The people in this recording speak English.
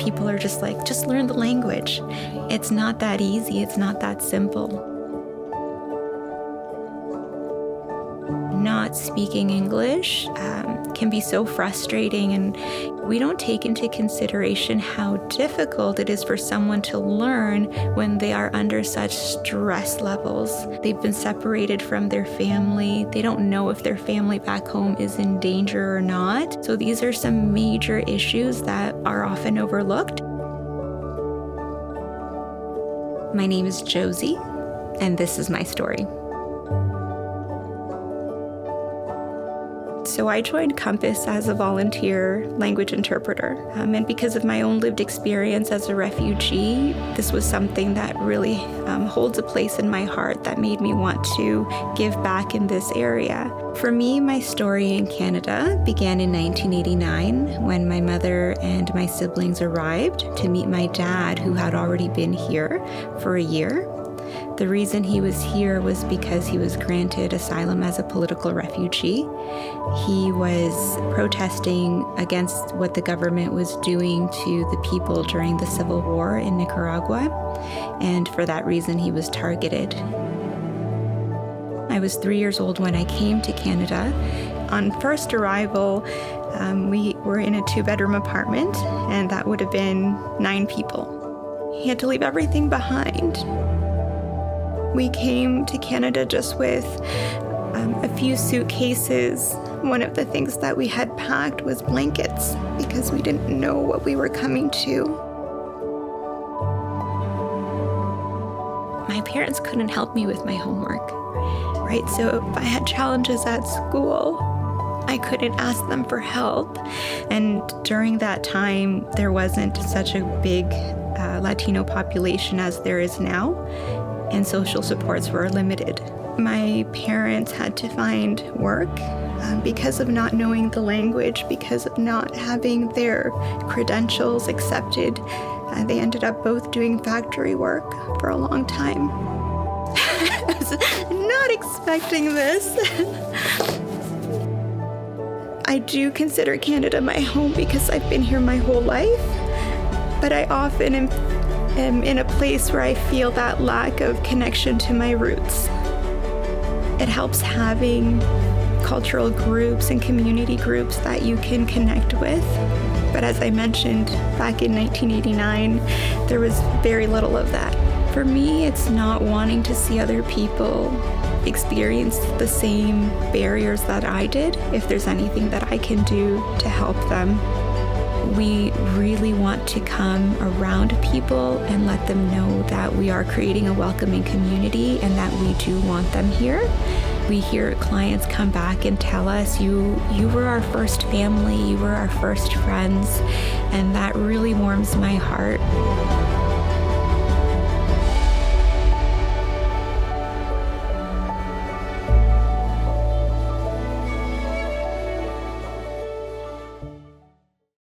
people are just like, just learn the language. It's not that easy. It's not that simple. Not speaking English can be so frustrating, and we don't take into consideration how difficult it is for someone to learn when they are under such stress levels. They've been separated from their family. They don't know if their family back home is in danger or not. So these are some major issues that are often overlooked. My name is Josie, and this is my story. So I joined Compass as a volunteer language interpreter. And because of my own lived experience as a refugee, this was something that really holds a place in my heart that made me want to give back in this area. For me, my story in Canada began in 1989 when my mother and my siblings arrived to meet my dad, who had already been here for a year. The reason he was here was because he was granted asylum as a political refugee. He was protesting against what the government was doing to the people during the civil war in Nicaragua, and for that reason he was targeted. I was 3 years old when I came to Canada. On first arrival, we were in a 2-bedroom apartment, and that would have been 9 people. He had to leave everything behind. We came to Canada just with a few suitcases. One of the things that we had packed was blankets because we didn't know what we were coming to. My parents couldn't help me with my homework, right? So if I had challenges at school, I couldn't ask them for help. And during that time, there wasn't such a big Latino population as there is now, and social supports were limited. My parents had to find work because of not knowing the language, because of not having their credentials accepted. They ended up both doing factory work for a long time. I was not expecting this. I do consider Canada my home because I've been here my whole life, but I often am in a place where I feel that lack of connection to my roots. It helps having cultural groups and community groups that you can connect with. But as I mentioned, back in 1989, there was very little of that. For me, it's not wanting to see other people experience the same barriers that I did. If there's anything that I can do to help them, we really want to come around people and let them know that we are creating a welcoming community and that we do want them here. We hear clients come back and tell us, you were our first family, you were our first friends, and that really warms my heart.